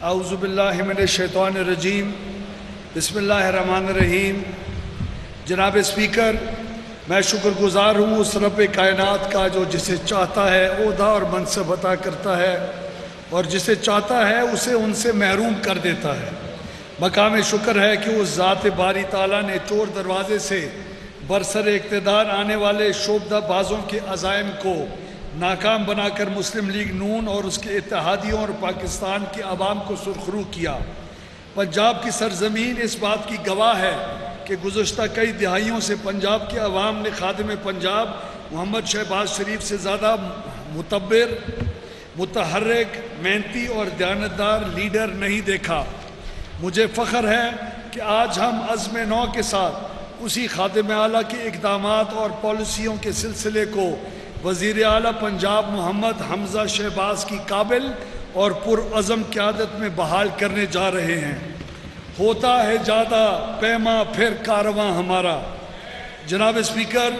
اعوذ باللہ من الشیطان الرجیم بسم اللہ الرحمن الرحیم۔ جناب اسپیکر، میں شکر گزار ہوں اس رب کائنات کا جو جسے چاہتا ہے عہدہ اور منصب عطا کرتا ہے اور جسے چاہتا ہے اسے ان سے محروم کر دیتا ہے۔ مقام شکر ہے کہ اس ذات باری تعالیٰ نے چور دروازے سے برسر اقتدار آنے والے شعبدہ بازوں کے عزائم کو ناکام بنا کر مسلم لیگ نون اور اس کے اتحادیوں اور پاکستان کے عوام کو سرخرو کیا۔ پنجاب کی سرزمین اس بات کی گواہ ہے کہ گزشتہ کئی دہائیوں سے پنجاب کے عوام نے خادم پنجاب محمد شہباز شریف سے زیادہ متبر، متحرک، محنتی اور دیانتدار لیڈر نہیں دیکھا۔ مجھے فخر ہے کہ آج ہم عزم نو کے ساتھ اسی خادم اعلیٰ کے اقدامات اور پالیسیوں کے سلسلے کو وزیر اعلیٰ پنجاب محمد حمزہ شہباز کی قابل اور پرعزم قیادت میں بحال کرنے جا رہے ہیں۔ ہوتا ہے زیادہ پیما پھر کارواں ہمارا۔ جناب اسپیکر،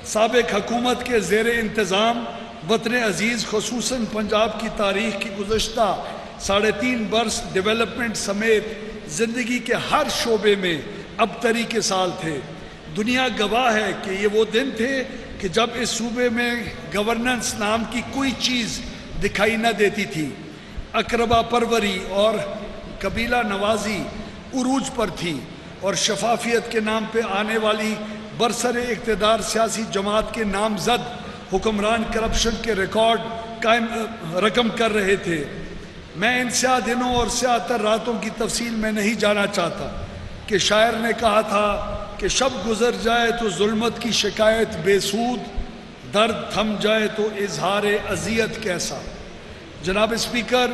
سابق حکومت کے زیر انتظام وطن عزیز خصوصاً پنجاب کی تاریخ کی گزشتہ 3.5 برس ڈیولپمنٹ سمیت زندگی کے ہر شعبے میں ابتری کے سال تھے۔ دنیا گواہ ہے کہ یہ وہ دن تھے کہ جب اس صوبے میں گورننس نام کی کوئی چیز دکھائی نہ دیتی تھی۔ اقربا پروری اور قبیلہ نوازی عروج پر تھی اور شفافیت کے نام پہ آنے والی برسر اقتدار سیاسی جماعت کے نامزد حکمران کرپشن کے ریکارڈ رقم کر رہے تھے۔ میں ان سیاہ دنوں اور سیاہ تر راتوں کی تفصیل میں نہیں جانا چاہتا کہ شاعر نے کہا تھا کہ شب گزر جائے تو ظلمت کی شکایت بے سود، درد تھم جائے تو اظہار اذیت کیسا۔ جناب اسپیکر،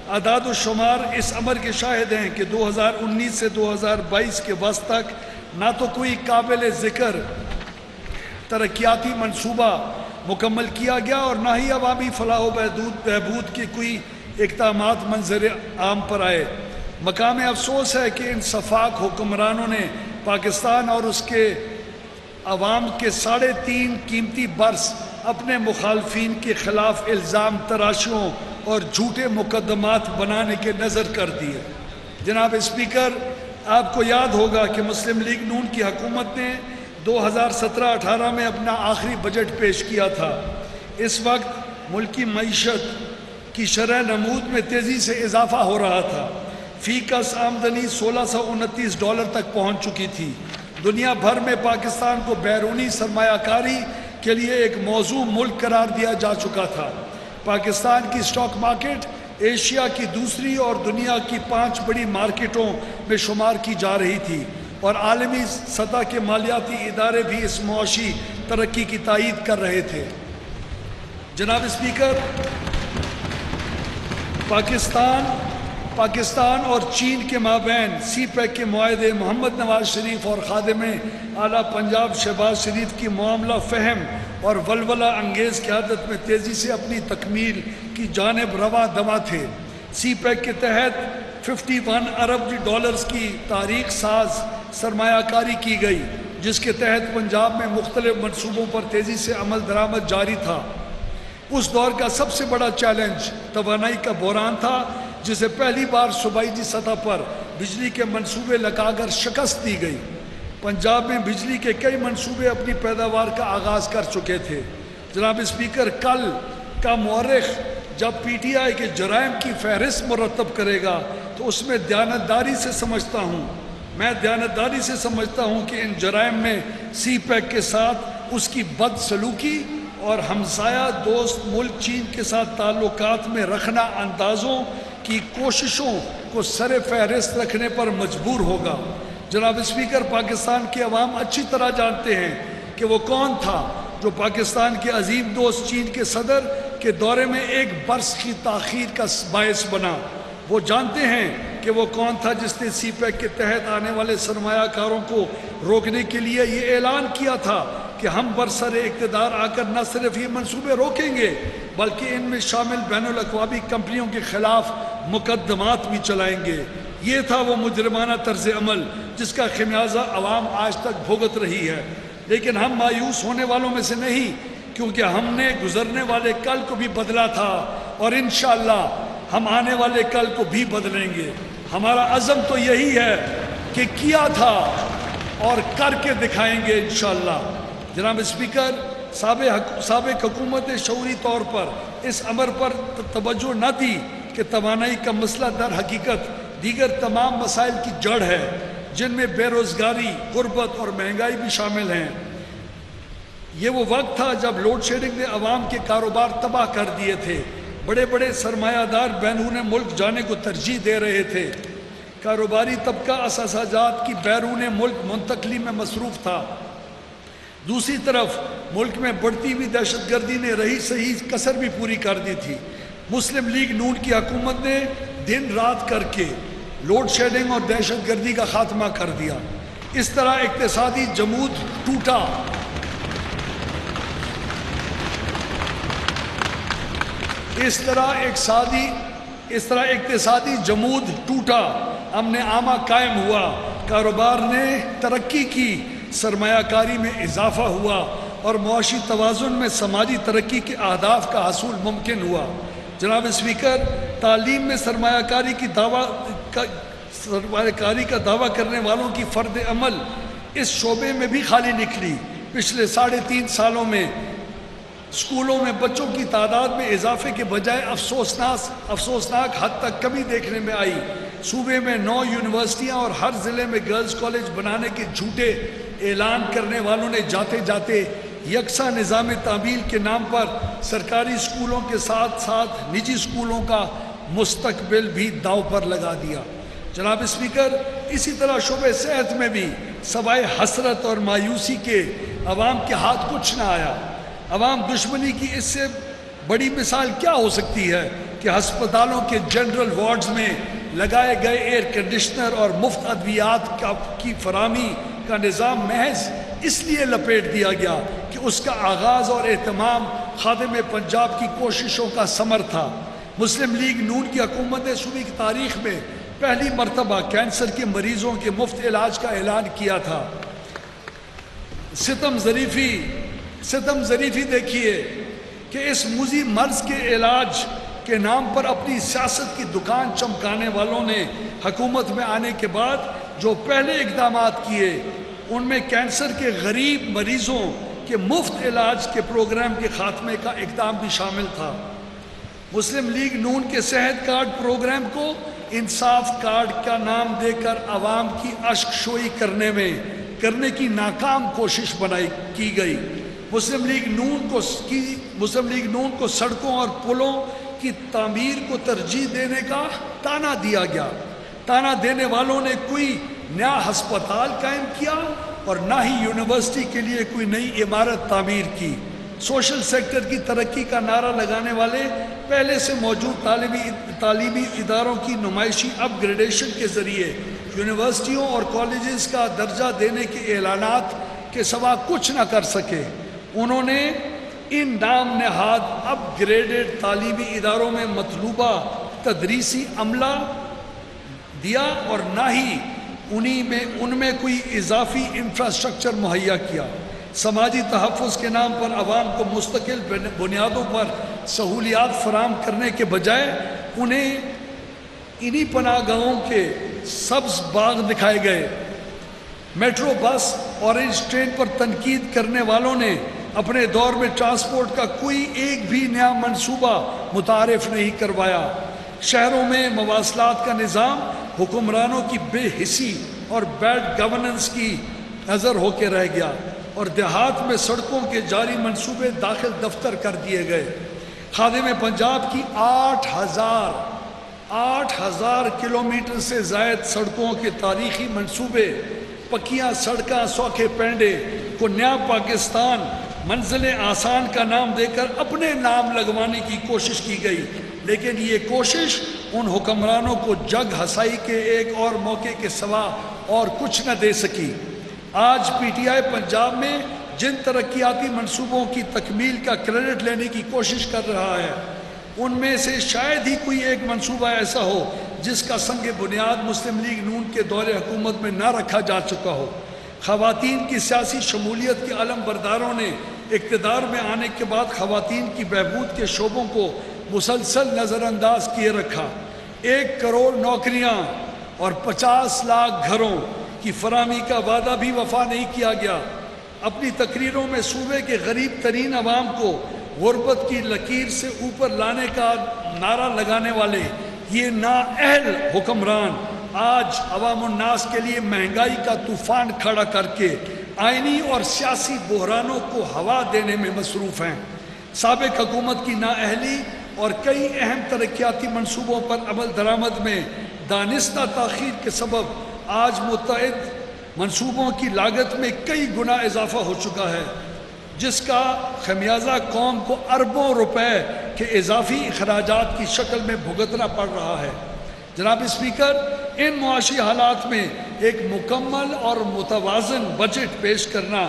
اعداد و شمار اس امر کے شاہد ہیں کہ 2019 سے 2022 کے وسط تک نہ تو کوئی قابل ذکر ترقیاتی منصوبہ مکمل کیا گیا اور نہ ہی عوامی فلاح و بہبود کے کوئی اقدامات منظر عام پر آئے۔ مقام افسوس ہے کہ ان سفاک حکمرانوں نے پاکستان اور اس کے عوام کے 3.5 قیمتی برس اپنے مخالفین کے خلاف الزام تراشیوں اور جھوٹے مقدمات بنانے کے نظر کر دیے۔ جناب اسپیکر، آپ کو یاد ہوگا کہ مسلم لیگ نون کی حکومت نے 2017-18 میں اپنا آخری بجٹ پیش کیا تھا۔ اس وقت ملکی معیشت کی شرح نمود میں تیزی سے اضافہ ہو رہا تھا۔ فی کس آمدنی $1629 تک پہنچ چکی تھی۔ دنیا بھر میں پاکستان کو بیرونی سرمایہ کاری کے لیے ایک موزوں ملک قرار دیا جا چکا تھا۔ پاکستان کی سٹاک مارکیٹ ایشیا کی دوسری اور دنیا کی 5 بڑی مارکیٹوں میں شمار کی جا رہی تھی اور عالمی سطح کے مالیاتی ادارے بھی اس معاشی ترقی کی تائید کر رہے تھے۔ جناب اسپیکر، پاکستان اور چین کے مابین سی پیک کے معاہدے محمد نواز شریف اور خادم اعلیٰ پنجاب شہباز شریف کی معاملہ فہم اور ولولہ انگیز قیادت میں تیزی سے اپنی تکمیل کی جانب رواں دواں تھے۔ سی پیک کے تحت $51 ارب کی تاریخ ساز سرمایہ کاری کی گئی، جس کے تحت پنجاب میں مختلف منصوبوں پر تیزی سے عمل درآمد جاری تھا۔ اس دور کا سب سے بڑا چیلنج توانائی کا بحران تھا، جسے پہلی بار صوبائی سطح پر بجلی کے منصوبے لگا کر شکست دی گئی۔ پنجاب میں بجلی کے کئی منصوبے اپنی پیداوار کا آغاز کر چکے تھے۔ جناب اسپیکر، کل کا مورخ جب پی ٹی آئی کے جرائم کی فہرست مرتب کرے گا تو اس میں دیانتداری سے سمجھتا ہوں کہ ان جرائم میں سی پیک کے ساتھ اس کی بد سلوکی اور ہمسایہ دوست ملک چین کے ساتھ تعلقات میں رکھنا اندازوں کی کوششوں کو سر فہرست رکھنے پر مجبور ہوگا۔ جناب اسپیکر، پاکستان کے عوام اچھی طرح جانتے ہیں کہ وہ کون تھا جو پاکستان کے عظیم دوست چین کے صدر کے دورے میں 1 برس کی تاخیر کا باعث بنا۔ وہ جانتے ہیں کہ وہ کون تھا جس نے سی پیک کے تحت آنے والے سرمایہ کاروں کو روکنے کے لیے یہ اعلان کیا تھا کہ ہم برسر اقتدار آ کر نہ صرف یہ منصوبے روکیں گے بلکہ ان میں شامل بین الاقوامی کمپنیوں کے خلاف مقدمات بھی چلائیں گے۔ یہ تھا وہ مجرمانہ طرز عمل جس کا خمیازہ عوام آج تک بھگت رہی ہے۔ لیکن ہم مایوس ہونے والوں میں سے نہیں، کیونکہ ہم نے گزرنے والے کل کو بھی بدلا تھا اور انشاءاللہ ہم آنے والے کل کو بھی بدلیں گے. ہمارا عزم تو یہی ہے کہ کیا تھا اور کر کے دکھائیں گے انشاءاللہ. جناب اسپیکر، سابق حکومت نے شعوری طور پر اس امر پر توجہ نہ دی کہ توانائی کا مسئلہ در حقیقت دیگر تمام مسائل کی جڑ ہے، جن میں بے روزگاری، غربت اور مہنگائی بھی شامل ہیں. یہ وہ وقت تھا جب لوڈ شیڈنگ نے عوام کے کاروبار تباہ کر دیے تھے. بڑے بڑے سرمایہ دار بیرون ملک جانے کو ترجیح دے رہے تھے. کاروباری طبقہ اثاثہ جات کی بیرون ملک منتقلی میں مصروف تھا. دوسری طرف ملک میں بڑھتی ہوئی دہشت گردی نے رہی صحیح کسر بھی پوری کر دی تھی. مسلم لیگ نون کی حکومت نے دن رات کر کے لوڈ شیڈنگ اور دہشت گردی کا خاتمہ کر دیا. اس طرح اقتصادی جمود ٹوٹا. اس طرح اقتصادی جمود ٹوٹا، امن عامہ قائم ہوا، کاروبار نے ترقی کی، سرمایہ کاری میں اضافہ ہوا اور معاشی توازن میں سماجی ترقی کے اہداف کا حصول ممکن ہوا. جناب اسپیکر، تعلیم میں سرمایہ کاری کا دعویٰ کرنے والوں کی فرد عمل اس شعبے میں بھی خالی نکلی. پچھلے 3.5 سالوں میں اسکولوں میں بچوں کی تعداد میں اضافے کے بجائے افسوسناک حد تک کمی دیکھنے میں آئی. صوبے میں 9 یونیورسٹیاں اور ہر ضلع میں گرلز کالج بنانے کے جھوٹے اعلان کرنے والوں نے جاتے جاتے یکساں نظام تعمیل کے نام پر سرکاری اسکولوں کے ساتھ ساتھ نجی اسکولوں کا مستقبل بھی داؤ پر لگا دیا. جناب اسپیکر، اسی طرح شعبہ صحت میں بھی سوائے حسرت اور مایوسی کے عوام کے ہاتھ کچھ نہ آیا. عوام دشمنی کی اس سے بڑی مثال کیا ہو سکتی ہے کہ ہسپتالوں کے جنرل وارڈز میں لگائے گئے ایئر کنڈیشنر اور مفت ادویات کی فراہمی کا نظام محض اس لیے لپیٹ دیا گیا کہ اس کا آغاز اور اہتمام خادم پنجاب کی کوششوں کا ثمر تھا. مسلم لیگ نون کی حکومت نے صوبے کی تاریخ میں پہلی مرتبہ کینسر کے مریضوں کے مفت علاج کا اعلان کیا تھا. ستم ظریفی دیکھیے کہ اس موذی مرض کے علاج کے نام پر اپنی سیاست کی دکان چمکانے والوں نے حکومت میں آنے کے بعد جو پہلے اقدامات کیے ان میں کینسر کے غریب مریضوں کے مفت علاج کے پروگرام کے خاتمے کا اقدام بھی شامل تھا. مسلم لیگ نون کے صحت کارڈ پروگرام کو انصاف کارڈ کا نام دے کر عوام کی اشک شوئی کرنے کی ناکام کوشش کی گئی. مسلم لیگ نون کو سڑکوں اور پلوں کی تعمیر کو ترجیح دینے کا تانا دیا گیا. تانا دینے والوں نے کوئی نیا ہسپتال قائم کیا اور نہ ہی یونیورسٹی کے لیے کوئی نئی عمارت تعمیر کی. سوشل سیکٹر کی ترقی کا نعرہ لگانے والے پہلے سے موجود تعلیمی اداروں کی نمائشی اپ گریڈیشن کے ذریعے یونیورسٹیوں اور کالجز کا درجہ دینے کے اعلانات کے سوا کچھ نہ کر سکے. انہوں نے ان نام نہاد اپ گریڈڈ تعلیمی اداروں میں مطلوبہ تدریسی عملہ دیا اور نہ ہی ان میں کوئی اضافی انفراسٹرکچر مہیا کیا. سماجی تحفظ کے نام پر عوام کو مستقل بنیادوں پر سہولیات فراہم کرنے کے بجائے انہیں انہی پناہ گاہوں کے سبز باغ دکھائے گئے. میٹرو بس اورنج ٹرین پر تنقید کرنے والوں نے اپنے دور میں ٹرانسپورٹ کا کوئی ایک بھی نیا منصوبہ متعارف نہیں کروایا. شہروں میں مواصلات کا نظام حکمرانوں کی بے حسی اور بیڈ گورننس کی نظر ہو کے رہ گیا اور دیہات میں سڑکوں کے جاری منصوبے داخل دفتر کر دیے گئے. خادم پنجاب کی 8,000 کلومیٹر سے زائد سڑکوں کے تاریخی منصوبے، پکیاں سڑکاں، سوکھے پینڈے کو نیا پاکستان منزل آسان کا نام دے کر اپنے نام لگوانے کی کوشش کی گئی، لیکن یہ کوشش ان حکمرانوں کو جگ ہسائی کے ایک اور موقع کے سوا اور کچھ نہ دے سکی. آج پی ٹی آئی پنجاب میں جن ترقیاتی منصوبوں کی تکمیل کا کریڈٹ لینے کی کوشش کر رہا ہے ان میں سے شاید ہی کوئی ایک منصوبہ ایسا ہو جس کا سنگ بنیاد مسلم لیگ نون کے دور حکومت میں نہ رکھا جا چکا ہو. خواتین کی سیاسی شمولیت کے علم برداروں نے اقتدار میں آنے کے بعد خواتین کی بہبود کے شعبوں کو مسلسل نظر انداز کیے رکھا۔ 1 کروڑ نوکریاں اور 50 لاکھ گھروں کی فراہمی کا وعدہ بھی وفا نہیں کیا گیا۔ اپنی تقریروں میں صوبے کے غریب ترین عوام کو غربت کی لکیر سے اوپر لانے کا نعرہ لگانے والے یہ نااہل حکمران آج عوام الناس کے لیے مہنگائی کا طوفان کھڑا کر کے آئینی اور سیاسی بحرانوں کو ہوا دینے میں مصروف ہیں۔ سابق حکومت کی نااہلی اور کئی اہم ترقیاتی منصوبوں پر عمل درآمد میں دانستہ تاخیر کے سبب آج متعدد منصوبوں کی لاگت میں کئی گنا اضافہ ہو چکا ہے، جس کا خمیازہ قوم کو اربوں روپے کے اضافی اخراجات کی شکل میں بھگتنا پڑ رہا ہے۔ جناب اسپیکر، ان معاشی حالات میں ایک مکمل اور متوازن بجٹ پیش کرنا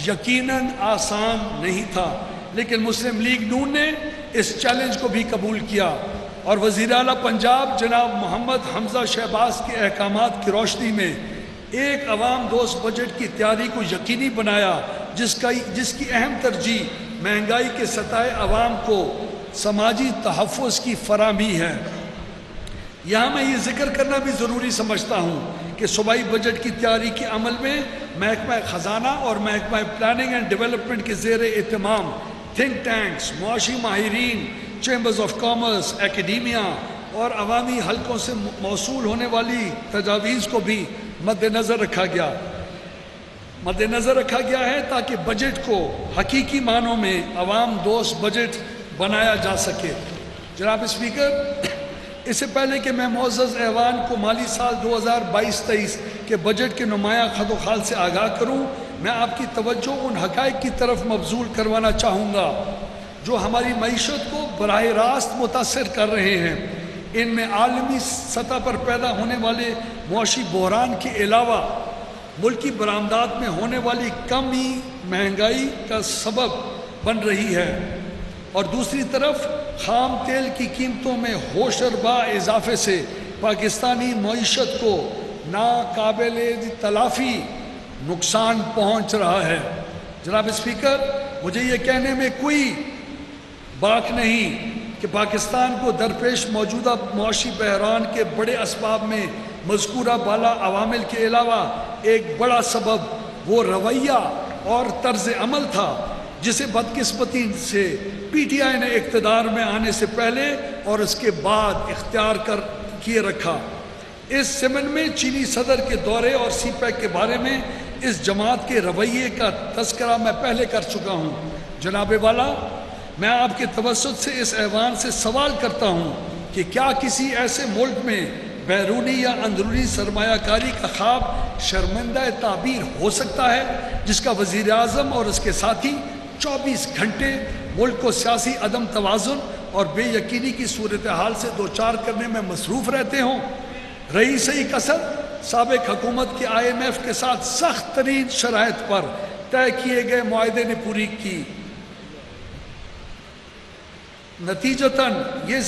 یقیناً آسان نہیں تھا، لیکن مسلم لیگ نون نے اس چیلنج کو بھی قبول کیا اور وزیر اعلیٰ پنجاب جناب محمد حمزہ شہباز کے احکامات کی روشنی میں ایک عوام دوست بجٹ کی تیاری کو یقینی بنایا، جس کی اہم ترجیح مہنگائی کے ستائے عوام کو سماجی تحفظ کی فراہمی ہے۔ یہاں میں یہ ذکر کرنا بھی ضروری سمجھتا ہوں کہ صوبائی بجٹ کی تیاری کے عمل میں محکمہ خزانہ اور محکمہ پلاننگ اینڈ ڈیولپمنٹ کے زیر اہتمام تھنک ٹینکس، معاشی ماہرین، چیمبرز آف کامرس، اکیڈیمیا اور عوامی حلقوں سے موصول ہونے والی تجاویز کو بھی مد نظر رکھا گیا ہے تاکہ بجٹ کو حقیقی معنوں میں عوام دوست بجٹ بنایا جا سکے۔ جناب اسپیکر، اس سے پہلے کہ میں معزز ایوان کو مالی سال 2022-23 کے بجٹ کے نمایاں خد و خال سے آگاہ کروں، میں آپ کی توجہ ان حقائق کی طرف مبذول کروانا چاہوں گا جو ہماری معیشت کو براہ راست متاثر کر رہے ہیں۔ ان میں عالمی سطح پر پیدا ہونے والے معاشی بحران کے علاوہ ملکی برآمدات میں ہونے والی کمی مہنگائی کا سبب بن رہی ہے، اور دوسری طرف خام تیل کی قیمتوں میں ہوشربا اضافے سے پاکستانی معیشت کو ناقابل تلافی نقصان پہنچ رہا ہے۔ جناب اسپیکر، مجھے یہ کہنے میں کوئی باک نہیں کہ پاکستان کو درپیش موجودہ معاشی بحران کے بڑے اسباب میں مذکورہ بالا عوامل کے علاوہ ایک بڑا سبب وہ رویہ اور طرز عمل تھا جسے بدقسمتی سے پی ٹی آئی نے اقتدار میں آنے سے پہلے اور اس کے بعد اختیار کیے رکھا۔ اس ضمن میں چینی صدر کے دورے اور سی پیک کے بارے میں اس جماعت کے رویے کا تذکرہ میں پہلے کر چکا ہوں۔ جناب والا، میں آپ کے توسط سے اس ایوان سے سوال کرتا ہوں کہ کیا کسی ایسے ملک میں بیرونی یا اندرونی سرمایہ کاری کا خواب شرمندہ تعبیر ہو سکتا ہے جس کا وزیر اعظم اور اس کے ساتھی 24 گھنٹے ملک کو سیاسی عدم توازن اور بے یقینی کی صورتحال سے دوچار کرنے میں مصروف رہتے ہوں؟ رہی صحیح کسر سابق حکومت کے IMF کے ساتھ سخت ترین شرائط پر طے کیے گئے معاہدے نے پوری کی۔ نتیجتاً یہ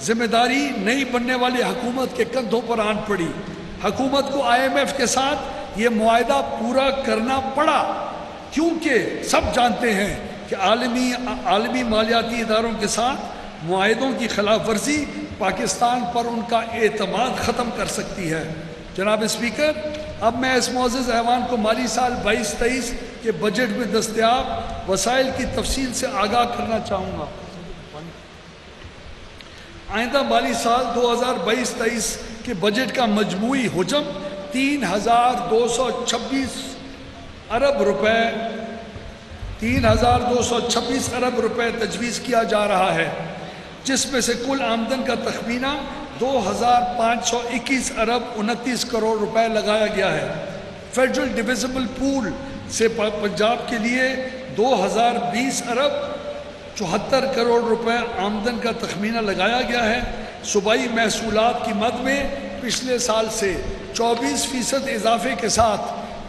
ذمہ داری نہیں بننے والی حکومت کے کندھوں پر آن پڑی۔ حکومت کو IMF کے ساتھ یہ معاہدہ پورا کرنا پڑا کیونکہ سب جانتے ہیں کہ عالمی مالیاتی اداروں کے ساتھ معاہدوں کی خلاف ورزی پاکستان پر ان کا اعتماد ختم کر سکتی ہے۔ جناب اسپیکر، اب میں اس معزز ایوان کو مالی سال 22-23 کے بجٹ میں دستیاب وسائل کی تفصیل سے آگاہ کرنا چاہوں گا۔ آئندہ مالی سال 2022-23 کے بجٹ کا مجموعی حجم 3,226 ارب روپے تجویز کیا جا رہا ہے، جس میں سے کل آمدن کا تخمینہ 2,521 ارب 29 کروڑ روپے لگایا گیا ہے۔ فیڈرل ڈویزبل پول سے پنجاب کے لیے 2,020 ارب 74 کروڑ روپے آمدن کا تخمینہ لگایا گیا ہے۔ صوبائی محصولات کی مد میں پچھلے سال سے 24% اضافے کے ساتھ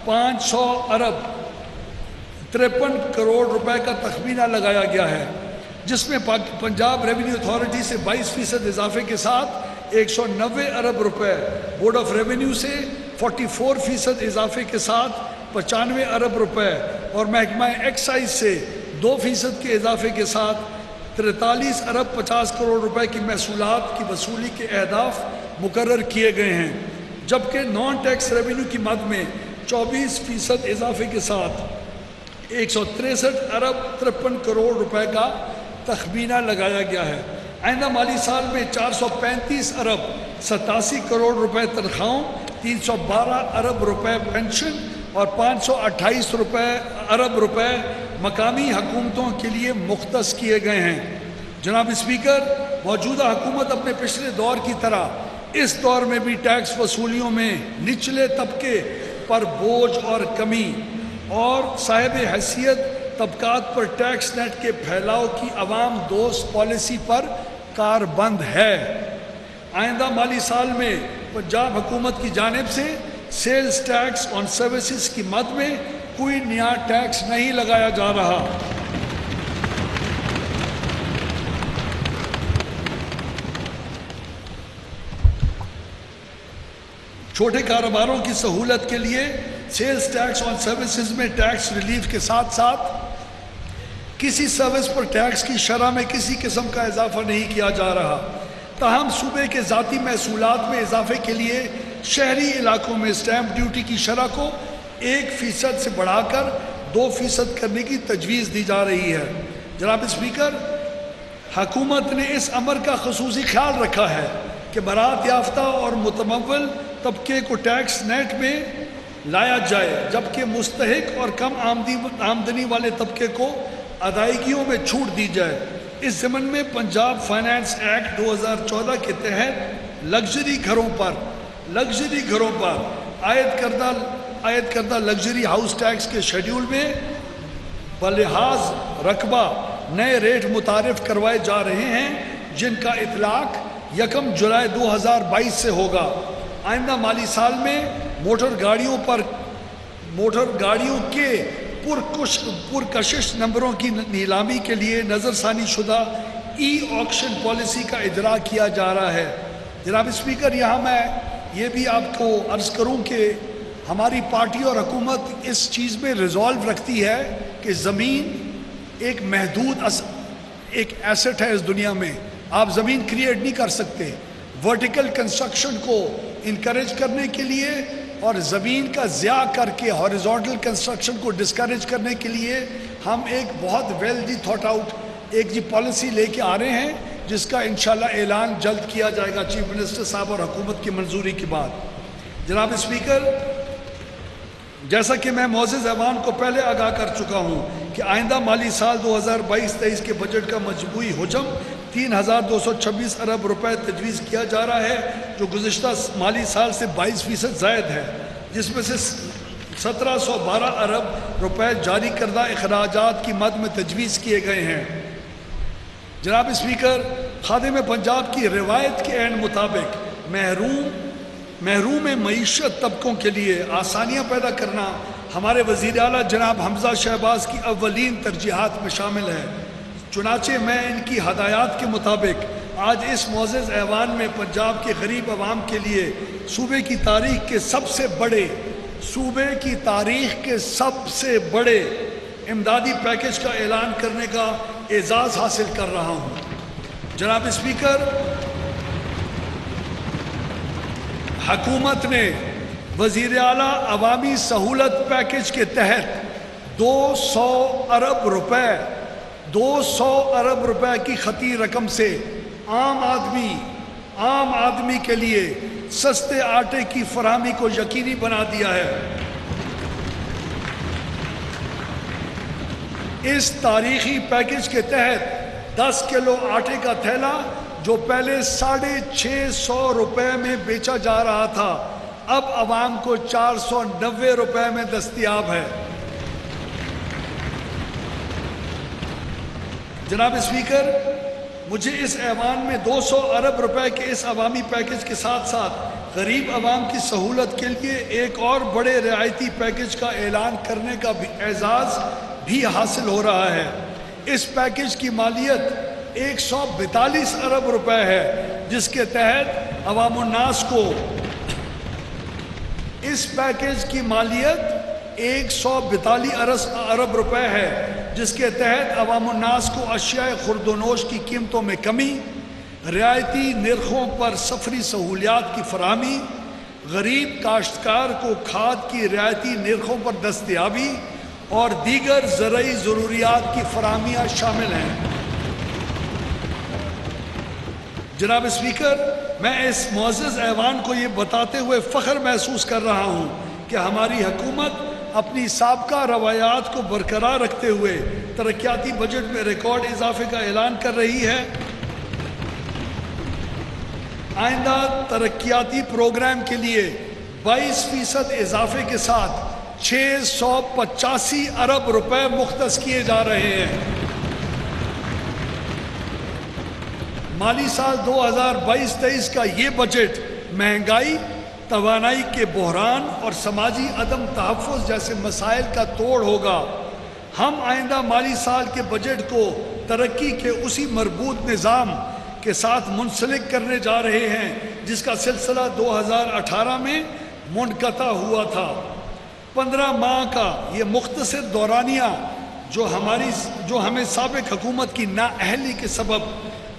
500 ارب 53 کروڑ روپے کا تخمینہ لگایا گیا ہے، جس میں پنجاب ریونیو اتھارٹی سے 22% اضافے کے ساتھ 190 ارب روپے، بورڈ آف ریونیو سے 44% اضافے کے ساتھ 95 ارب روپے اور محکمہ ایکسائز سے 2% کے اضافے کے ساتھ 43 ارب 50 کروڑ روپے کی محصولات کی وصولی کے اہداف مقرر کیے گئے ہیں، جبکہ نان ٹیکس ریونیو کی مد میں 24% اضافے کے ساتھ 163 ارب 53 کروڑ روپے کا تخمینہ لگایا گیا ہے۔ آئندہ مالی سال میں 435 ارب 87 کروڑ روپے تنخواہوں، 312 ارب روپے پینشن اور 528 ارب روپے مقامی حکومتوں کے لیے مختص کیے گئے ہیں۔ جناب اسپیکر، موجودہ حکومت اپنے پچھلے دور کی طرح اس دور میں بھی ٹیکس وصولیوں میں نچلے طبقے پر بوجھ اور کمی اور صاحب حیثیت طبقات پر ٹیکس نیٹ کے پھیلاؤ کی عوام دوست پالیسی پر کاربند ہے۔ آئندہ مالی سال میں پنجاب حکومت کی جانب سے سیلز ٹیکس آن سروسز کی مد میں کوئی نیا ٹیکس نہیں لگایا جا رہا۔ چھوٹے کاروباروں کی سہولت کے لیے سیلز ٹیکس آن سروسز میں ٹیکس ریلیف کے ساتھ ساتھ کسی سروس پر ٹیکس کی شرح میں کسی قسم کا اضافہ نہیں کیا جا رہا۔ تاہم صوبے کے ذاتی محصولات میں اضافے کے لیے شہری علاقوں میں اسٹیمپ ڈیوٹی کی شرح کو 1% سے بڑھا کر 2% کرنے کی تجویز دی جا رہی ہے۔ جناب اسپیکر، حکومت نے اس امر کا خصوصی خیال رکھا ہے کہ برات یافتہ اور متمول طبقے کو ٹیکس نیٹ میں لایا جائے، جبکہ مستحق اور کم آمدنی والے طبقے کو ادائیگیوں میں چھوٹ دی جائے۔ اس ضمن میں پنجاب فائنانس ایکٹ 2014 کے تحت لگژری گھروں پر عائد کردہ لگژری ہاؤس ٹیکس کے شیڈیول میں بلحاظ رقبہ نئے ریٹ متعارف کروائے جا رہے ہیں، جن کا اطلاق 1 جولائی 2022 سے ہوگا۔ آئندہ مالی سال میں موٹر گاڑیوں کے پرکشش نمبروں کی نیلامی کے لیے نظر ثانی شدہ ای آکشن پالیسی کا اجرا کیا جا رہا ہے۔ جناب اسپیکر، یہاں میں یہ بھی آپ کو عرض کروں کہ ہماری پارٹی اور حکومت اس چیز میں ریزالو رکھتی ہے کہ زمین ایک محدود ایک ایسٹ ہے اس دنیا میں، آپ زمین کریٹ نہیں کر سکتے۔ ورٹیکل کنسٹرکشن کو انکریج کرنے کے لیے اور زمین کا ضیاع کر کے ہاریزونٹل کنسٹرکشن کو ڈسکریج کرنے کے لیے ہم ایک بہت ویل تھاٹ آؤٹ پالیسی لے کے آ رہے ہیں، جس کا انشاءاللہ اعلان جلد کیا جائے گا چیف منسٹر صاحب اور حکومت کی منظوری کے بعد۔ جناب اسپیکر، جیسا کہ میں معزز ایوان کو پہلے آگاہ کر چکا ہوں کہ آئندہ مالی سال 2022-23 کے بجٹ کا مجموعی حجم 3226 ارب روپے تجویز کیا جا رہا ہے، جو گزشتہ مالی سال سے 22% زائد ہے، جس میں سے 1712 ارب روپے جاری کردہ اخراجات کی مد میں تجویز کیے گئے ہیں۔ جناب اسپیکر، خادم پنجاب کی روایت کے عین مطابق محروم معیشت طبقوں کے لیے آسانیاں پیدا کرنا ہمارے وزیر اعلیٰ جناب حمزہ شہباز کی اولین ترجیحات میں شامل ہے۔ چنانچہ میں ان کی ہدایات کے مطابق آج اس معزز ایوان میں پنجاب کے غریب عوام کے لیے صوبے کی تاریخ کے سب سے بڑے امدادی پیکج کا اعلان کرنے کا اعزاز حاصل کر رہا ہوں۔ جناب اسپیکر، حکومت نے وزیر اعلیٰ عوامی سہولت پیکج کے تحت 200 ارب روپے کی خطی رقم سے عام آدمی کے لیے سستے آٹے کی فراہمی کو یقینی بنا دیا ہے۔ اس تاریخی پیکج کے تحت 10 کلو آٹے کا تھیلا جو پہلے 650 روپے میں بیچا جا رہا تھا، اب عوام کو 490 روپے میں دستیاب ہے۔ جناب اسپیکر، مجھے اس ایوان میں 200 ارب روپے کے اس عوامی پیکج کے ساتھ ساتھ غریب عوام کی سہولت کے لیے ایک اور بڑے رعایتی پیکج کا اعلان کرنے کا اعزاز بھی حاصل ہو رہا ہے۔ اس پیکج کی مالیت 142 ارب روپے ہے، جس کے تحت عوام الناس کو اس پیکج کی مالیت 142 ارب روپے ہے، جس کے تحت عوام الناس کو اشیاء خورد و نوش کی قیمتوں میں کمی، رعایتی نرخوں پر سفری سہولیات کی فراہمی، غریب کاشتکار کو کھاد کی رعایتی نرخوں پر دستیابی اور دیگر زرعی ضروریات کی فراہمیاں شامل ہیں۔ جناب اسپیکر، میں اس معزز ایوان کو یہ بتاتے ہوئے فخر محسوس کر رہا ہوں کہ ہماری حکومت اپنی سابقہ روایات کو برقرار رکھتے ہوئے ترقیاتی بجٹ میں ریکارڈ اضافے کا اعلان کر رہی ہے۔ آئندہ ترقیاتی پروگرام کے لیے 22% اضافے کے ساتھ 685 ارب روپے مختص کیے جا رہے ہیں۔ مالی سال 2022-23 کا یہ بجٹ مہنگائی، توانائی کے بحران اور سماجی عدم تحفظ جیسے مسائل کا توڑ ہوگا۔ ہم آئندہ مالی سال کے بجٹ کو ترقی کے اسی مربوط نظام کے ساتھ منسلک کرنے جا رہے ہیں جس کا سلسلہ 2018 میں منقطع ہوا تھا۔ 15 ماہ کا یہ مختصر دورانیہ جو ہمیں سابق حکومت کی نااہلی کے سبب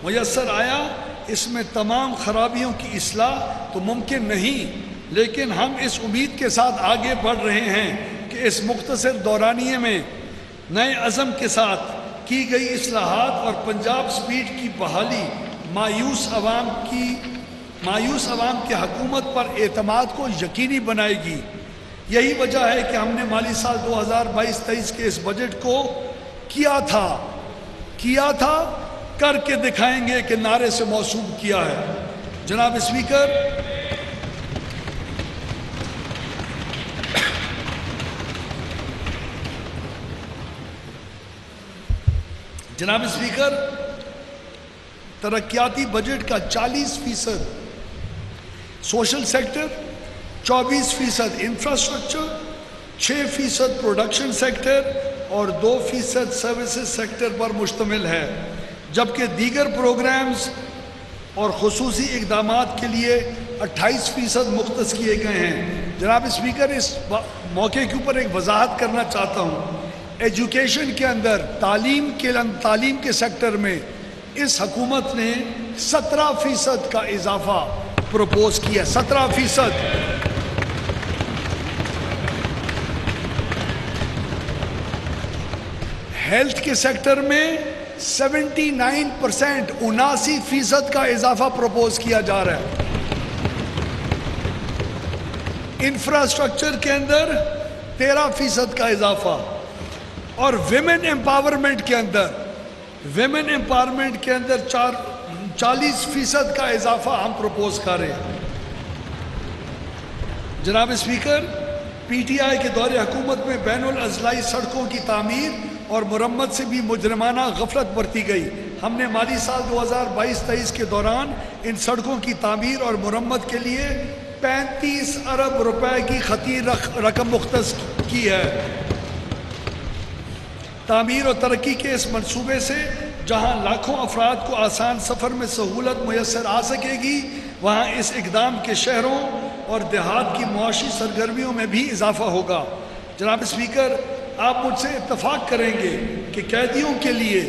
میسر آیا، اس میں تمام خرابیوں کی اصلاح تو ممکن نہیں، لیکن ہم اس امید کے ساتھ آگے بڑھ رہے ہیں کہ اس مختصر دورانیے میں نئے عزم کے ساتھ کی گئی اصلاحات اور پنجاب سپیڈ کی بحالی مایوس عوام کی حکومت پر اعتماد کو یقینی بنائے گی۔ یہی وجہ ہے کہ ہم نے مالی سال 2022-23 کے اس بجٹ کو کیا تھا کر کے دکھائیں گے کہ نعرے سے موصوب کیا ہے۔ جناب اسپیکر، ترقیاتی بجٹ کا 40% social sector, 24% infrastructure, 6% production sector اور 2% سروسز سیکٹر پر مشتمل ہے، جبکہ دیگر پروگرامز اور خصوصی اقدامات کے لیے 28% مختص کیے گئے ہیں۔ جناب اسپیکر، اس موقع کے اوپر ایک وضاحت کرنا چاہتا ہوں۔ ایجوکیشن کے اندر تعلیم کے سیکٹر میں اس حکومت نے 17% کا اضافہ پروپوز کیا، 17%۔ ہیلتھ کے سیکٹر میں 79%، 79% کا اضافہ پروپوز کیا جا رہا ہے۔ انفراسٹرکچر کے اندر 13% کا اضافہ، اور ویمن امپاورمنٹ کے اندر 40% کا اضافہ ہم پروپوز کر رہے ہیں۔ جناب اسپیکر، پی ٹی آئی کے دور حکومت میں بین الاضلاعی سڑکوں کی تعمیر اور مرمت سے بھی مجرمانہ غفلت برتی گئی۔ ہم نے مالی سال 2022-23 کے دوران ان سڑکوں کی تعمیر اور مرمت کے لیے 35 ارب روپے کی خطیر رقم مختص کی ہے۔ تعمیر اور ترقی کے اس منصوبے سے جہاں لاکھوں افراد کو آسان سفر میں سہولت میسر آ سکے گی، وہاں اس اقدام کے شہروں اور دیہات کی معاشی سرگرمیوں میں بھی اضافہ ہوگا۔ جناب اسپیکر، آپ مجھ سے اتفاق کریں گے کہ قیدیوں کے لیے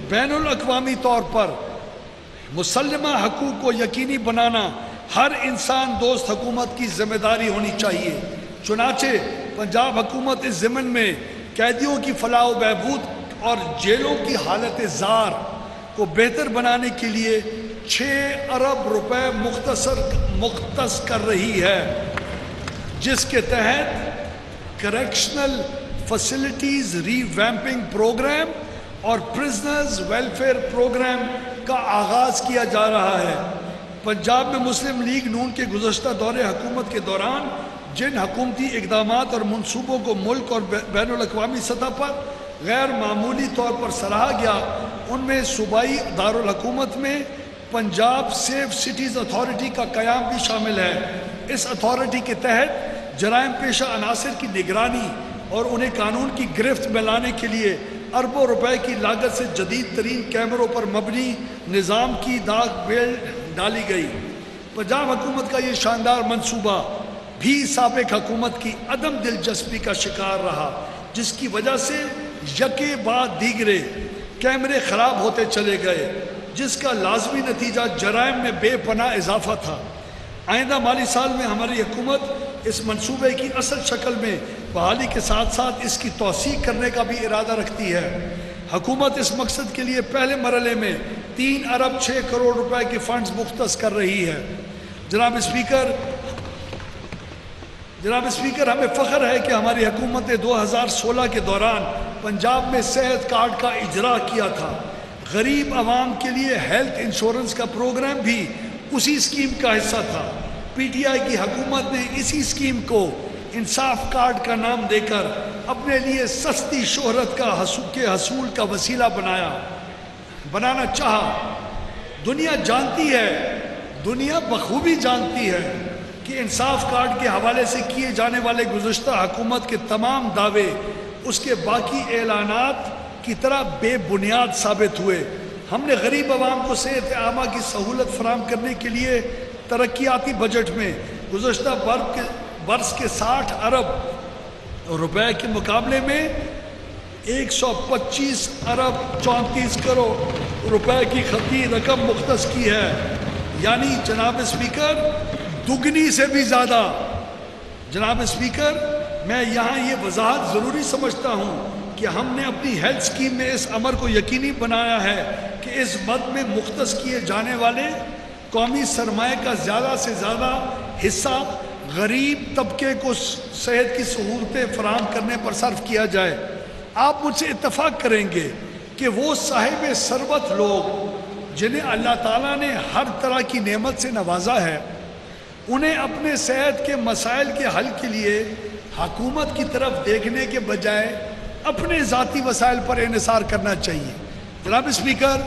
بین الاقوامی طور پر مسلمہ حقوق کو یقینی بنانا ہر انسان دوست حکومت کی ذمہ داری ہونی چاہیے۔ چنانچہ پنجاب حکومت اس ضمن میں قیدیوں کی فلاح و بہبود اور جیلوں کی حالت زار کو بہتر بنانے کے لیے 6 ارب روپے مختص کر رہی ہے، جس کے تحت کریکشنل فیسلٹیز ری ویمپنگ پروگرام اور پرزنرز ویلفیئر پروگرام کا آغاز کیا جا رہا ہے۔ پنجاب میں مسلم لیگ نون کے گزشتہ دور حکومت کے دوران جن حکومتی اقدامات اور منصوبوں کو ملک اور بین الاقوامی سطح پر غیر معمولی طور پر سراہا گیا، ان میں صوبائی دارالحکومت میں پنجاب سیف سٹیز اتھارٹی کا قیام بھی شامل ہے۔ اس اتھارٹی کے تحت جرائم پیشہ عناصر کی نگرانی اور انہیں قانون کی گرفت میں لانے کے لیے اربوں روپے کی لاگت سے جدید ترین کیمروں پر مبنی نظام کی داغ بیل ڈالی گئی۔ پنجاب حکومت کا یہ شاندار منصوبہ بھی سابق حکومت کی عدم دلچسپی کا شکار رہا، جس کی وجہ سے یکے بعد دیگرے کیمرے خراب ہوتے چلے گئے، جس کا لازمی نتیجہ جرائم میں بے پناہ اضافہ تھا۔ آئندہ مالی سال میں ہماری حکومت اس منصوبے کی اصل شکل میں بحالی کے ساتھ ساتھ اس کی توسیع کرنے کا بھی ارادہ رکھتی ہے۔ حکومت اس مقصد کے لیے پہلے مرحلے میں 3 ارب 6 کروڑ روپے کے فنڈز مختص کر رہی ہے۔ جناب اسپیکر، ہمیں فخر ہے کہ ہماری حکومت نے 2016 کے دوران پنجاب میں صحت کارڈ کا اجرا کیا تھا۔ غریب عوام کے لیے ہیلتھ انشورنس کا پروگرام بھی اسی اسکیم کا حصہ تھا۔ پی ٹی آئی کی حکومت نے اسی اسکیم کو انصاف کارڈ کا نام دے کر اپنے لیے سستی شہرت کے حصول کا وسیلہ بنانا چاہا۔ دنیا بخوبی جانتی ہے کہ انصاف کارڈ کے حوالے سے کیے جانے والے گزشتہ حکومت کے تمام دعوے اس کے باقی اعلانات کی طرح بے بنیاد ثابت ہوئے۔ ہم نے غریب عوام کو صحت عامہ کی سہولت فراہم کرنے کے لیے ترقیاتی بجٹ میں گزشتہ برس کے 60 ارب روپے کے مقابلے میں 125 ارب 34 کروڑ روپے کی خطی رقم مختص کی ہے، یعنی جناب اسپیکر دگنی سے بھی زیادہ۔ جناب اسپیکر، میں یہاں یہ وضاحت ضروری سمجھتا ہوں کہ ہم نے اپنی ہیلتھ اسکیم میں اس امر کو یقینی بنایا ہے کہ اس مد میں مختص کیے جانے والے قومی سرمایہ کا زیادہ سے زیادہ حصہ غریب طبقے کو صحت کی سہولتیں فراہم کرنے پر صرف کیا جائے۔ آپ مجھ سے اتفاق کریں گے کہ وہ صاحب ثروت لوگ جنہیں اللہ تعالیٰ نے ہر طرح کی نعمت سے نوازا ہے، انہیں اپنے صحت کے مسائل کے حل کے لیے حکومت کی طرف دیکھنے کے بجائے اپنے ذاتی وسائل پر انحصار کرنا چاہیے۔ جناب اسپیکر،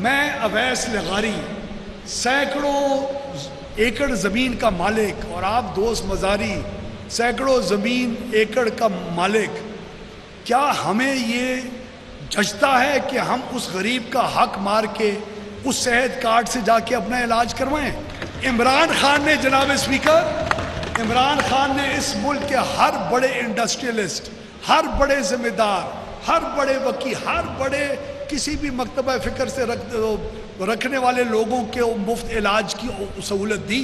میں اویس لغاری سینکڑوں ایکڑ زمین کا مالک اور آپ دوست مزاری سینکڑوں زمین ایکڑ کا مالک، کیا ہمیں یہ جچتا ہے کہ ہم اس غریب کا حق مار کے اس صحت کارڈ سے جا کے اپنا علاج کروائیں؟ عمران خان نے، جناب اسپیکر، عمران خان نے اس ملک کے ہر بڑے انڈسٹریلسٹ، ہر بڑے ذمہ دار، ہر بڑے وکیل، ہر بڑے کسی بھی مکتبہ فکر سے رکھنے والے لوگوں کے مفت علاج کی سہولت دی۔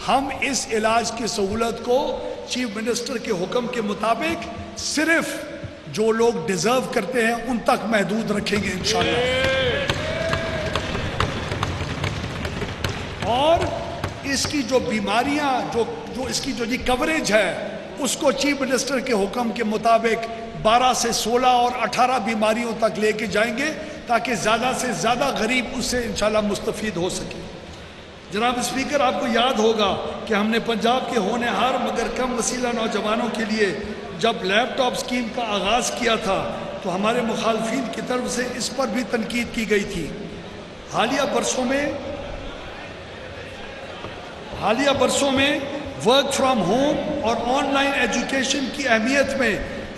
ہم اس علاج کی سہولت کو چیف منسٹر کے حکم کے مطابق صرف جو لوگ ڈیزرو کرتے ہیں ان تک محدود رکھیں گے انشاءاللہ۔ اور اس کی جو بیماریاں جو اس کی جو کوریج ہے اس کو چیف منسٹر کے حکم کے مطابق 12 سے 16 اور 18 بیماریوں تک لے کے جائیں گے تاکہ زیادہ سے زیادہ غریب اس سے انشاءاللہ مستفید ہو سکے۔ جناب اسپیکر، آپ کو یاد ہوگا کہ ہم نے پنجاب کے ہونہار مگر کم وسیلہ نوجوانوں کے لیے جب لیپ ٹاپ اسکیم کا آغاز کیا تھا تو ہمارے مخالفین کی طرف سے اس پر بھی تنقید کی گئی تھی۔ حالیہ برسوں میں ورک فرام ہوم اور آن لائن ایجوکیشن کی اہمیت میں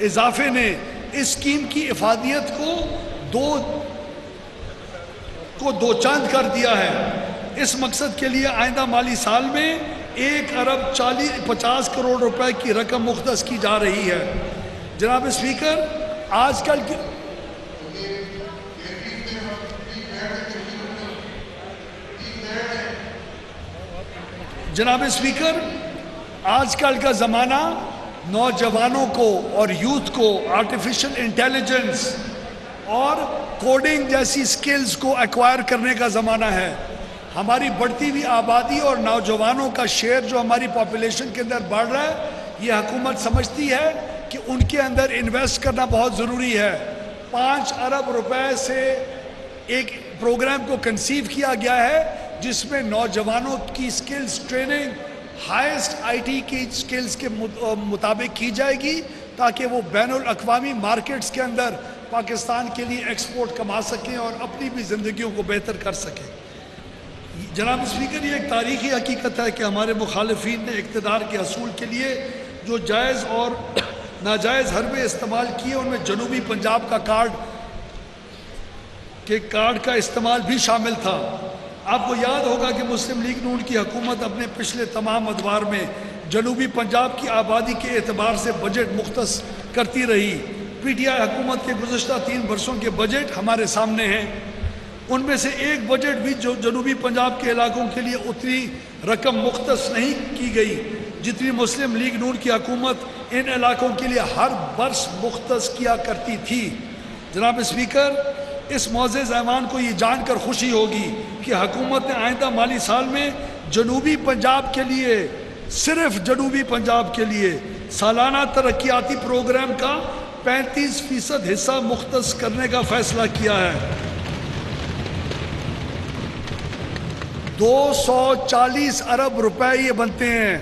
اضافے نے اس اسکیم کی افادیت کو دو چاند کر دیا ہے۔ اس مقصد کے لیے آئندہ مالی سال میں 1 ارب 50 کروڑ روپے کی رقم مختص کی جا رہی ہے۔ جناب اسپیکر، آج کل کا زمانہ نوجوانوں کو اور یوتھ کو آرٹیفیشل انٹیلیجنس اور کوڈنگ جیسی سکلز کو ایکوائر کرنے کا زمانہ ہے۔ ہماری بڑھتی ہوئی آبادی اور نوجوانوں کا شیئر جو ہماری پاپولیشن کے اندر بڑھ رہا ہے، یہ حکومت سمجھتی ہے کہ ان کے اندر انویسٹ کرنا بہت ضروری ہے۔ 5 ارب روپے سے ایک پروگرام کو کنسیو کیا گیا ہے جس میں نوجوانوں کی skills training highest I T کی سکلز کے مطابق کی جائے گی تاکہ وہ بین الاقوامی مارکیٹس کے اندر پاکستان کے لیے ایکسپورٹ کما سکیں اور اپنی بھی زندگیوں کو بہتر کر سکیں۔ جناب اسپیکر، یہ ایک تاریخی حقیقت ہے کہ ہمارے مخالفین نے اقتدار کے حصول کے لیے جو جائز اور ناجائز حربے استعمال کیے ان میں جنوبی پنجاب کا کارڈ کا استعمال بھی شامل تھا۔ آپ کو یاد ہوگا کہ مسلم لیگ نون کی حکومت اپنے پچھلے تمام ادوار میں جنوبی پنجاب کی آبادی کے اعتبار سے بجٹ مختص کرتی رہی۔ پی ٹی آئی حکومت کے گزشتہ 3 برسوں کے بجٹ ہمارے سامنے ہیں. ان میں سے ایک بجٹ بھی جو جنوبی پنجاب کے علاقوں کے لیے اتنی رقم مختص نہیں کی گئی جتنی مسلم لیگ نون کی حکومت ان علاقوں کے لیے ہر برس مختص کیا کرتی تھی. جناب اسپیکر، اس معزز ایوان کو یہ جان کر خوشی ہوگی کہ حکومت نے آئندہ مالی سال میں جنوبی پنجاب کے لیے، صرف جنوبی پنجاب کے لیے سالانہ ترقیاتی پروگرام کا 35% حصہ مختص کرنے کا فیصلہ کیا ہے. 240 ارب روپے یہ بنتے ہیں.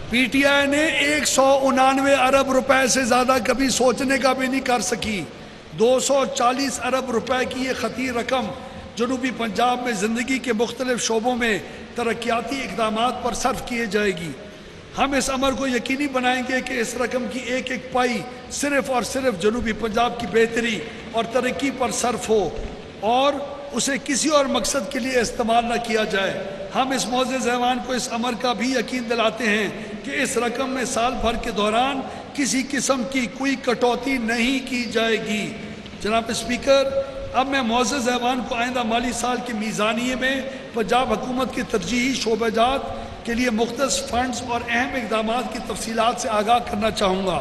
پی ٹی آئی نے 199 ارب روپے سے زیادہ کبھی سوچنے کا بھی نہیں کر سکی. 240 ارب روپے کی یہ خطیر رقم جنوبی پنجاب میں زندگی کے مختلف شعبوں میں ترقیاتی اقدامات پر صرف کیے جائے گی. ہم اس امر کو یقینی بنائیں گے کہ اس رقم کی ایک ایک پائی صرف اور صرف جنوبی پنجاب کی بہتری اور ترقی پر صرف ہو اور اسے کسی اور مقصد کے لیے استعمال نہ کیا جائے. ہم اس معزز ایوان کو اس امر کا بھی یقین دلاتے ہیں کہ اس رقم میں سال بھر کے دوران کسی قسم کی کوئی کٹوتی نہیں کی جائے گی. جناب اسپیکر، اب میں معزز ایوان کو آئندہ مالی سال کے میزانیے میں پنجاب حکومت کی ترجیحی شعبہ جات کے لیے مختص فنڈز اور اہم اقدامات کی تفصیلات سے آگاہ کرنا چاہوں گا.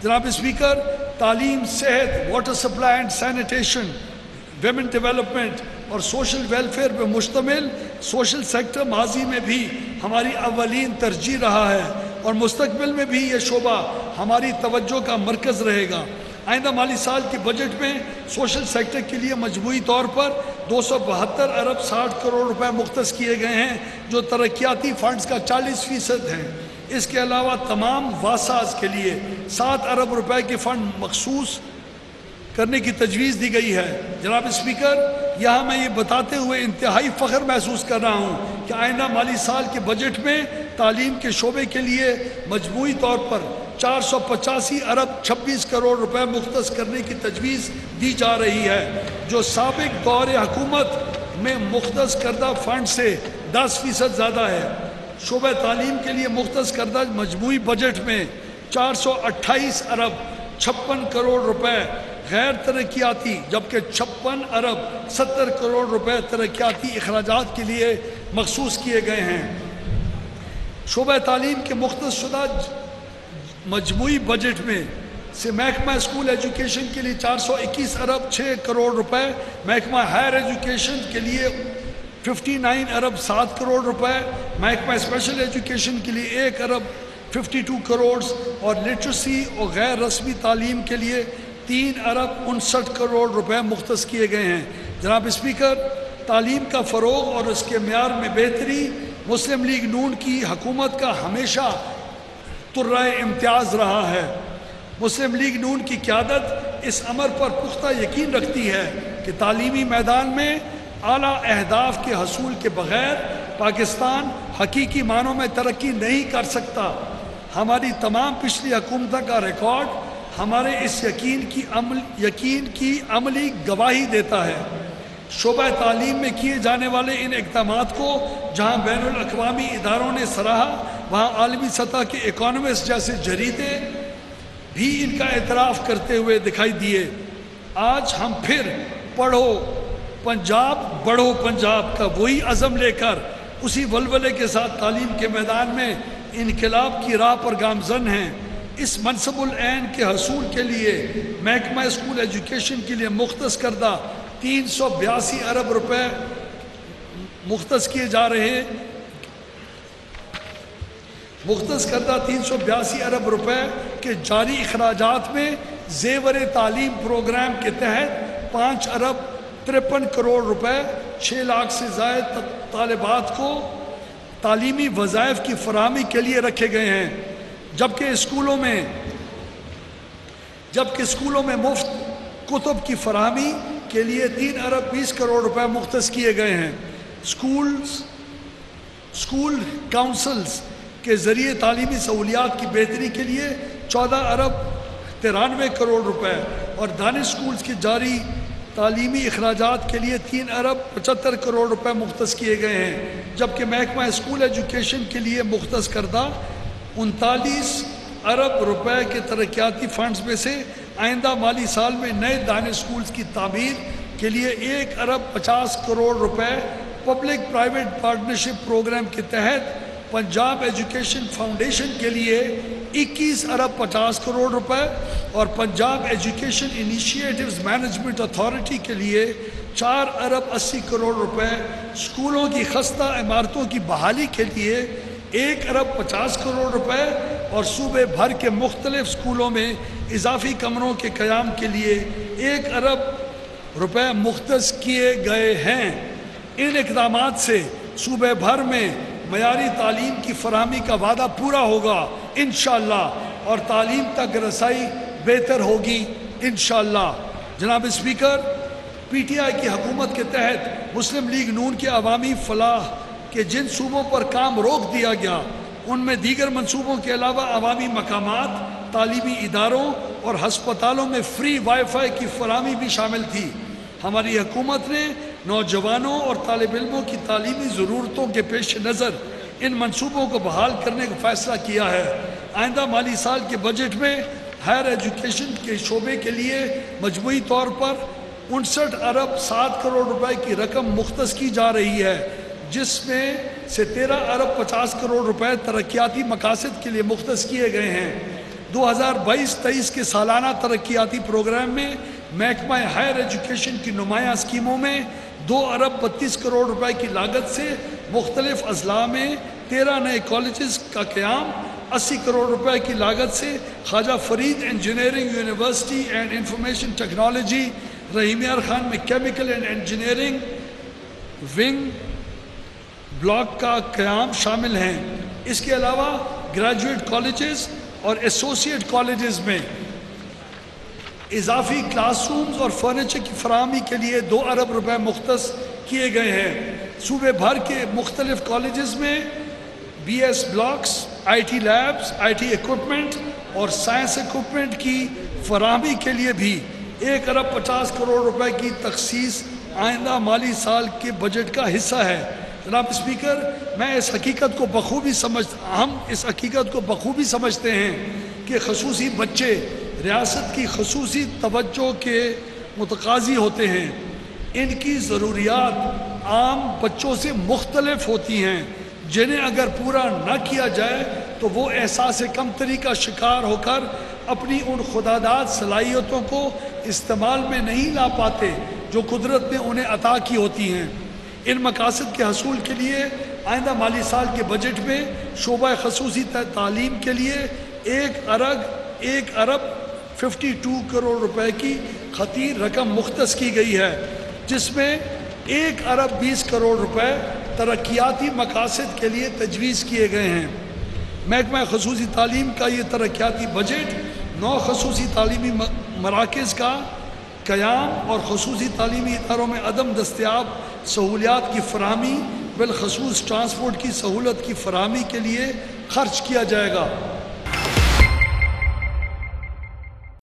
جناب اسپیکر، تعلیم، صحت، water supply and sanitation, women development اور سوشل ویلفیئر پر مشتمل سوشل سیکٹر ماضی میں بھی ہماری اولین ترجیح رہا ہے اور مستقبل میں بھی یہ شعبہ ہماری توجہ کا مرکز رہے گا. آئندہ مالی سال کے بجٹ میں سوشل سیکٹر کے لیے مجموعی طور پر 272 ارب 60 کروڑ روپے مختص کیے گئے ہیں جو ترقیاتی فنڈز کا 40% ہیں. اس کے علاوہ تمام واساز کے لیے 7 ارب روپے کے فنڈ مخصوص کرنے کی تجویز دی گئی ہے. جناب اسپیکر، یہاں میں یہ بتاتے ہوئے انتہائی فخر محسوس کر رہا ہوں کہ آئندہ مالی سال کے بجٹ میں تعلیم کے شعبے کے لیے مجموعی طور پر 485 ارب 26 کروڑ روپے مختص کرنے کی تجویز دی جا رہی ہے جو سابق دور حکومت میں مختص کردہ فنڈ سے 10% زیادہ ہے. شعبہ تعلیم کے لیے مختص کردہ مجموعی بجٹ میں 428 ارب 56 کروڑ روپے غیر ترقیاتی جبکہ 56 ارب 70 کروڑ روپے ترقیاتی اخراجات کے لیے مخصوص کیے گئے ہیں. شعبہ تعلیم کے مختص شدہ مجموعی بجٹ میں سے محکمہ اسکول ایجوکیشن کے لیے 421 ارب 6 کروڑ روپے، محکمہ ہائر ایجوکیشن کے لیے 59 ارب 7 کروڑ روپے، محکمہ اسپیشل ایجوکیشن کے لیے 1 ارب 52 کروڑ اور لٹریسی اور غیر رسمی تعلیم کے لیے 3 ارب 59 کروڑ روپے مختص کیے گئے ہیں. جناب اسپیکر، تعلیم کا فروغ اور اس کے معیار میں بہتری مسلم لیگ نون کی حکومت کا ہمیشہ ترائے امتیاز رہا ہے. مسلم لیگ نون کی قیادت اس امر پر پختہ یقین رکھتی ہے کہ تعلیمی میدان میں اعلیٰ اہداف کے حصول کے بغیر پاکستان حقیقی معنوں میں ترقی نہیں کر سکتا. ہماری تمام پچھلی حکومتوں کا ریکارڈ ہمارے اس یقین کی عملی گواہی دیتا ہے. شعبہ تعلیم میں کیے جانے والے ان اقدامات کو جہاں بین الاقوامی اداروں نے سراہا وہاں عالمی سطح کے اکانومسٹ جیسے جریدے بھی ان کا اعتراف کرتے ہوئے دکھائی دیے. آج ہم پھر پڑھو پنجاب بڑھو پنجاب کا وہی عزم لے کر اسی ولولے کے ساتھ تعلیم کے میدان میں انقلاب کی راہ پر گامزن ہیں. اس منصب العین کے حصول کے لیے محکمہ اسکول ایجوکیشن کے لیے مختص کردہ 382 ارب روپے مختص کیے جا رہے ہیں. مختص کردہ 382 ارب روپے کے جاری اخراجات میں زیور تعلیم پروگرام کے تحت 5 ارب 53 کروڑ روپے 6 لاکھ سے زائد طالبات کو تعلیمی وظائف کی فراہمی کے لیے رکھے گئے ہیں جبکہ اسکولوں میں مفت کتب کی فراہمی کے لیے 3 ارب 20 کروڑ روپے مختص کیے گئے ہیں. اسکول کاؤنسلز کے ذریعے تعلیمی سہولیات کی بہتری کے لیے 14 ارب 93 کروڑ روپے اور دانش اسکولز کی جاری تعلیمی اخراجات کے لیے 3 ارب 75 کروڑ روپے مختص کیے گئے ہیں جبکہ محکمہ اسکول ایجوکیشن کے لیے مختص کردہ 39 ارب روپے کے ترقیاتی فنڈز میں سے آئندہ مالی سال میں نئے دانے سکولز کی تعمیر کے لیے 1 ارب 50 کروڑ روپے پبلک پرائیویٹ پارٹنرشپ پروگرام کے تحت پنجاب ایجوکیشن فاؤنڈیشن کے لیے 21 ارب 50 کروڑ روپے اور Punjab education initiatives management authority کے لیے 4 ارب 80 کروڑ روپے، اسکولوں کی خستہ عمارتوں کی بحالی کے لیے 1 ارب 50 کروڑ روپے اور صوبے بھر کے مختلف اسکولوں میں اضافی کمروں کے قیام کے لیے 1 ارب روپے مختص کیے گئے ہیں۔ ان اقدامات سے صوبے بھر میں معیاری تعلیم کی فراہمی کا وعدہ پورا ہوگا انشاءاللہ، اور تعلیم تک رسائی بہتر ہوگی انشاءاللہ۔ جناب اسپیکر، پی ٹی آئی کی حکومت کے تحت مسلم لیگ نون کے عوامی فلاح کے جن صوبوں پر کام روک دیا گیا، ان میں دیگر منصوبوں کے علاوہ عوامی مقامات، تعلیمی اداروں اور ہسپتالوں میں فری وائی فائی کی فراہمی بھی شامل تھی۔ ہماری حکومت نے نوجوانوں اور طالب علموں کی تعلیمی ضرورتوں کے پیش نظر ان منصوبوں کو بحال کرنے کا فیصلہ کیا ہے۔ آئندہ مالی سال کے بجٹ میں ہائر ایجوکیشن کے شعبے کے لیے مجموعی طور پر 59 ارب 7 کروڑ روپے کی رقم مختص کی جا رہی ہے، جس میں سے 13 ارب 50 کروڑ روپے ترقیاتی مقاصد کے لیے مختص کیے گئے ہیں۔ 2022-23 کے سالانہ ترقیاتی پروگرام میں محکمہ ہائر ایجوکیشن کی نمایاں اسکیموں میں 2 ارب 32 کروڑ روپے کی لاگت سے مختلف اضلاع میں 13 نئے کالجز کا قیام، 80 کروڑ روپے کی لاگت سے Khwaja Farid engineering university and information technology Rahim Yar Khan میں chemical and engineering wing block کا قیام شامل ہیں۔ اس کے علاوہ گریجویٹ کالجز اور ایسوسیٹ کالجز میں اضافی کلاس رومز اور فرنیچر کی فراہمی کے لیے 2 ارب روپے مختص کیے گئے ہیں۔ صوبے بھر کے مختلف کالجز میں B S blocks, I T labs, I T equipment اور سائنس ایکوپمنٹ کی فراہمی کے لیے بھی 1 ارب 50 کروڑ روپے کی تخصیص آئندہ مالی سال کے بجٹ کا حصہ ہے۔ جناب اسپیکر، ہم اس حقیقت کو بخوبی سمجھتے ہیں کہ خصوصی بچے ریاست کی خصوصی توجہ کے متقاضی ہوتے ہیں۔ ان کی ضروریات عام بچوں سے مختلف ہوتی ہیں، جنہیں اگر پورا نہ کیا جائے تو وہ احساس کمتری کا شکار ہو کر اپنی ان خداداد صلاحیتوں کو استعمال میں نہیں لا پاتے جو قدرت نے انہیں عطا کی ہوتی ہیں۔ ان مقاصد کے حصول کے لیے آئندہ مالی سال کے بجٹ میں شعبہ خصوصی تعلیم کے لیے 1 ارب 52 کروڑ روپے کی خطیر رقم مختص کی گئی ہے، جس میں 1 ارب 20 کروڑ روپے ترقیاتی مقاصد کے لیے تجویز کیے گئے ہیں۔ محکمہ خصوصی تعلیم کا یہ ترقیاتی بجٹ 9 خصوصی تعلیمی مراکز کا قیام اور خصوصی تعلیمی اداروں میں عدم دستیاب سہولیات کی فراہمی، بالخصوص ٹرانسپورٹ کی سہولت کی فراہمی کے لیے خرچ کیا جائے گا۔